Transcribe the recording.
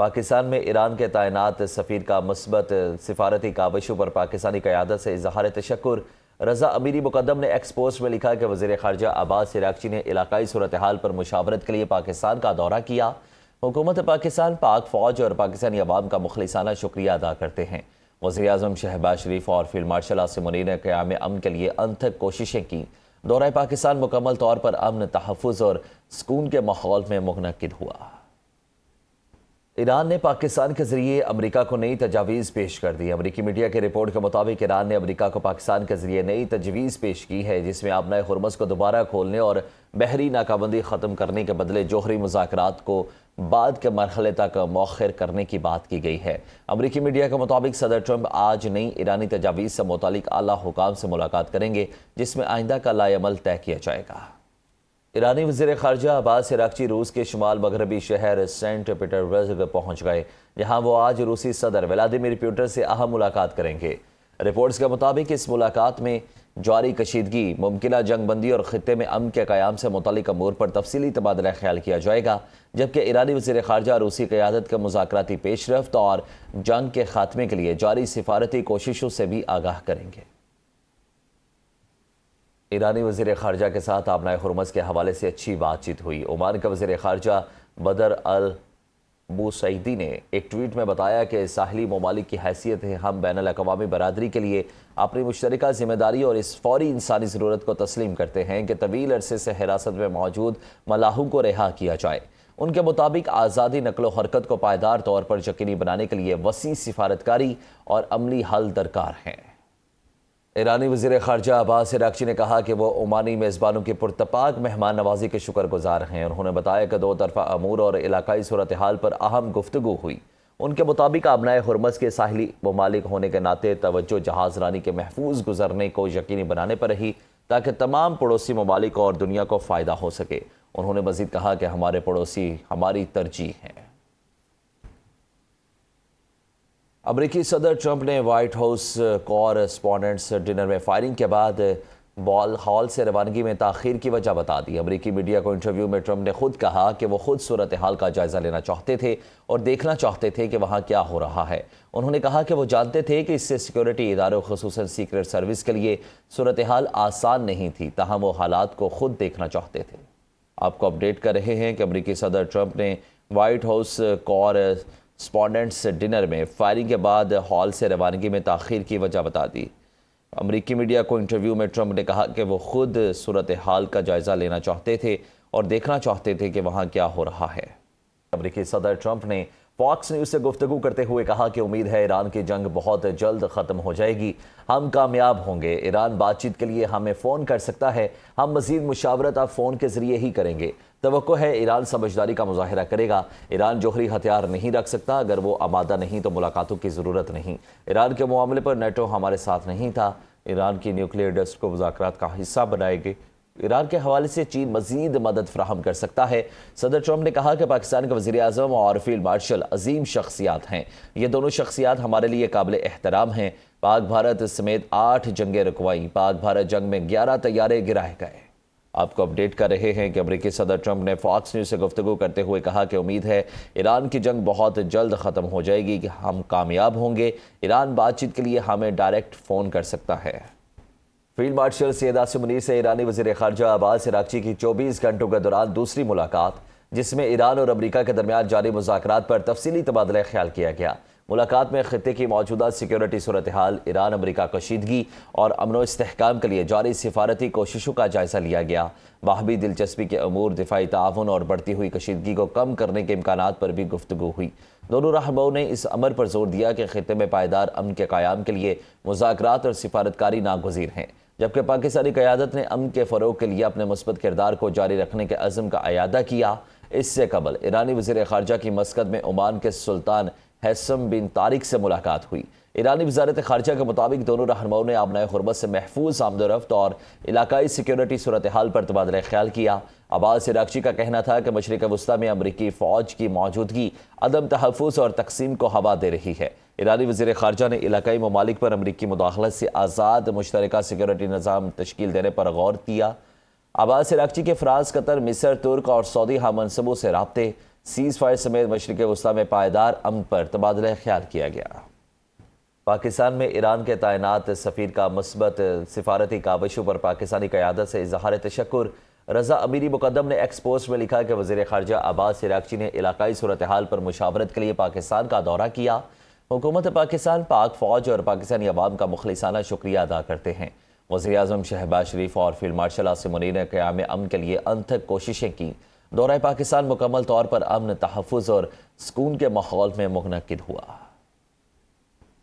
پاکستان میں ایران کے تعینات سفیر کا مثبت سفارتی کاوشوں پر پاکستانی قیادت سے اظہار تشکر۔ رضا امیری مقدم نے ایکس پوسٹ میں لکھا کہ وزیر خارجہ عباس عراقچی نے علاقائی صورتحال پر مشاورت کے لیے پاکستان کا دورہ کیا۔ حکومت پاکستان، پاک فوج اور پاکستانی عوام کا مخلصانہ شکریہ ادا کرتے ہیں۔ وزیر اعظم شہباز شریف اور فیلڈ مارشل عاصم منیر نے قیام امن کے لیے انتھک کوششیں کی۔ دورہ پاکستان مکمل طور پر امن، تحفظ اور سکون کے ماحول میں منعقد ہوا۔ ایران نے پاکستان کے ذریعے امریکہ کو نئی تجاویز پیش کر دی۔ امریکی میڈیا کی رپورٹ کے مطابق ایران نے امریکہ کو پاکستان کے ذریعے نئی تجویز پیش کی ہے، جس میں آبنائے ہرمز کو دوبارہ کھولنے اور بحری ناکہ بندی ختم کرنے کے بدلے جوہری مذاکرات کو بعد کے مرحلے تک مؤخر کرنے کی بات کی گئی ہے۔ امریکی میڈیا کے مطابق صدر ٹرمپ آج نئی ایرانی تجاویز سے متعلق اعلیٰ حکام سے ملاقات کریں گے، جس میں آئندہ کا لائحہ عمل طے کیا جائے گا۔ ایرانی وزیر خارجہ عباس عراقچی روس کے شمال مغربی شہر سینٹ پیٹرزبرگ پہنچ گئے، جہاں وہ آج روسی صدر ولادیمیر پوٹن سے اہم ملاقات کریں گے۔ رپورٹس کے مطابق اس ملاقات میں جاری کشیدگی، ممکنہ جنگ بندی اور خطے میں امن کے قیام سے متعلق امور پر تفصیلی تبادلہ خیال کیا جائے گا، جبکہ ایرانی وزیر خارجہ روسی قیادت کے مذاکراتی پیش رفت اور جنگ کے خاتمے کے لیے جاری سفارتی کوششوں سے بھی آگاہ کریں گے۔ ایرانی وزیر خارجہ کے ساتھ آبنائے ہرمز کے حوالے سے اچھی بات چیت ہوئی۔ عمان کا وزیر خارجہ بدر البوسعیدی نے ایک ٹویٹ میں بتایا کہ ساحلی ممالک کی حیثیت ہے ہم بین الاقوامی برادری کے لیے اپنی مشترکہ ذمہ داری اور اس فوری انسانی ضرورت کو تسلیم کرتے ہیں کہ طویل عرصے سے حراست میں موجود ملاحوں کو رہا کیا جائے۔ ان کے مطابق آزادی نقل و حرکت کو پائیدار طور پر یقینی بنانے کے لیے وسیع سفارتکاری اور عملی حل درکار ہیں۔ ایرانی وزیر خارجہ عباس عراقچی نے کہا کہ وہ عمانی میزبانوں کی پرتپاک مہمان نوازی کے شکر گزار ہیں۔ انہوں نے بتایا کہ دو طرفہ امور اور علاقائی صورتحال پر اہم گفتگو ہوئی۔ ان کے مطابق آبنائے ہرمز کے ساحلی ممالک ہونے کے ناطے توجہ جہاز رانی کے محفوظ گزرنے کو یقینی بنانے پر رہی، تاکہ تمام پڑوسی ممالک اور دنیا کو فائدہ ہو سکے۔ انہوں نے مزید کہا کہ ہمارے پڑوسی ہماری ترجیح ہیں۔ امریکی صدر ٹرمپ نے وائٹ ہاؤس کورسپونڈنٹس ڈنر میں فائرنگ کے بعد بال ہال سے روانگی میں تاخیر کی وجہ بتا دی۔ امریکی میڈیا کو انٹرویو میں ٹرمپ نے خود کہا کہ وہ خود صورتحال کا جائزہ لینا چاہتے تھے اور دیکھنا چاہتے تھے کہ وہاں کیا ہو رہا ہے۔ انہوں نے کہا کہ وہ جانتے تھے کہ اس سے سیکیورٹی اداروں خصوصاً سیکرٹ سروس کے لیے صورتحال آسان نہیں تھی، تاہم وہ حالات کو خود دیکھنا چاہتے تھے۔ آپ کو اپڈیٹ کر رہے ہیں کہ امریکی صدر ٹرمپ نے وائٹ ہاؤس کورسپونڈنٹس ڈنر میں فائرنگ کے بعد ہال سے روانگی میں تاخیر کی وجہ بتا دی۔ امریکی میڈیا کو انٹرویو میں ٹرمپ نے کہا کہ وہ خود صورتحال کا جائزہ لینا چاہتے تھے اور دیکھنا چاہتے تھے کہ وہاں کیا ہو رہا ہے۔ امریکی صدر ٹرمپ نے فاکس نیوز سے گفتگو کرتے ہوئے کہا کہ امید ہے ایران کی جنگ بہت جلد ختم ہو جائے گی، ہم کامیاب ہوں گے۔ ایران بات چیت کے لیے ہمیں فون کر سکتا ہے، ہم مزید مشاورت اب فون کے ذریعے ہی کریں گے۔ توقع ہے ایران سمجھداری کا مظاہرہ کرے گا۔ ایران جوہری ہتھیار نہیں رکھ سکتا، اگر وہ آمادہ نہیں تو ملاقاتوں کی ضرورت نہیں۔ ایران کے معاملے پر نیٹو ہمارے ساتھ نہیں تھا، ایران کی نیوکلیئر ڈسٹ کو مذاکرات کا حصہ بنائیں گے۔ ایران کے حوالے سے چین مزید مدد فراہم کر سکتا ہے۔ صدر ٹرمپ نے کہا کہ پاکستان کے وزیر اعظم اور فیلڈ مارشل عظیم شخصیات ہیں، یہ دونوں شخصیات ہمارے لیے قابل احترام ہیں۔ پاک بھارت سمیت 8 جنگیں رکوائی، پاک بھارت جنگ میں 11 طیارے گرائے گئے۔ آپ کو اپڈیٹ کر رہے ہیں کہ امریکی صدر ٹرمپ نے فاکس نیوز سے گفتگو کرتے ہوئے کہا کہ امید ہے ایران کی جنگ بہت جلد ختم ہو جائے گی، کہ ہم کامیاب ہوں گے۔ ایران بات چیت کے لیے ہمیں ڈائریکٹ فون کر سکتا ہے۔ فیلڈ مارشل سید عاصم منیر سے ایرانی وزیر خارجہ عباس عراقچی کی 24 گھنٹوں کے دوران دوسری ملاقات، جس میں ایران اور امریکہ کے درمیان جاری مذاکرات پر تفصیلی تبادلہ خیال کیا گیا۔ ملاقات میں خطے کی موجودہ سیکیورٹی صورتحال، ایران امریکہ کشیدگی اور امن و استحکام کے لیے جاری سفارتی کوششوں کا جائزہ لیا گیا۔ باہمی دلچسپی کے امور، دفاعی تعاون اور بڑھتی ہوئی کشیدگی کو کم کرنے کے امکانات پر بھی گفتگو ہوئی۔ دونوں رہنماؤں نے اس امر پر زور دیا کہ خطے میں پائیدار امن کے قیام کے لیے مذاکرات اور سفارتکاری ناگزیر ہیں، جبکہ پاکستانی قیادت نے امن کے فروغ کے لیے اپنے مثبت کردار کو جاری رکھنے کے عزم کا اعادہ کیا۔ اس سے قبل ایرانی وزیر خارجہ کی مسقط میں عمان کے سلطان حیثم بن طارق سے ملاقات ہوئی۔ ایرانی وزارت خارجہ کے مطابق دونوں رہنماؤں نے آبنائے ہرمز سے محفوظ آمد و رفت اور علاقائی سیکیورٹی صورتحال پر تبادلہ خیال کیا۔ عباس عراقچی کا کہنا تھا کہ مشرق وسطیٰ میں امریکی فوج کی موجودگی عدم تحفظ اور تقسیم کو ہوا دے رہی ہے۔ ایرانی وزیر خارجہ نے علاقائی ممالک پر امریکی مداخلت سے آزاد مشترکہ سیکیورٹی نظام تشکیل دینے پر غور کیا۔ عباس عراقچی کے فرانس، قطر، مصر، ترک اور سعودی ہم منصبوں سے رابطے، سیز فائر سمیت مشرق وسطی میں پائیدار امن پر تبادلہ خیال کیا گیا۔ پاکستان میں ایران کے تعینات سفیر کا مثبت سفارتی کاوشوں پر پاکستانی قیادت سے اظہار تشکر۔ رضا امیری مقدم نے ایکس پوسٹ میں لکھا کہ وزیر خارجہ عباس عراقچی نے علاقائی صورتحال پر مشاورت کے لیے پاکستان کا دورہ کیا۔ حکومت پاکستان، پاک فوج اور پاکستانی عوام کا مخلصانہ شکریہ ادا کرتے ہیں۔ وزیر اعظم شہباز شریف اور فیلڈ مارشل عاصم منیر نے قیام امن کے لیے انتھک کوششیں کی۔ دورہ پاکستان مکمل طور پر امن، تحفظ اور سکون کے ماحول میں منعقد ہوا۔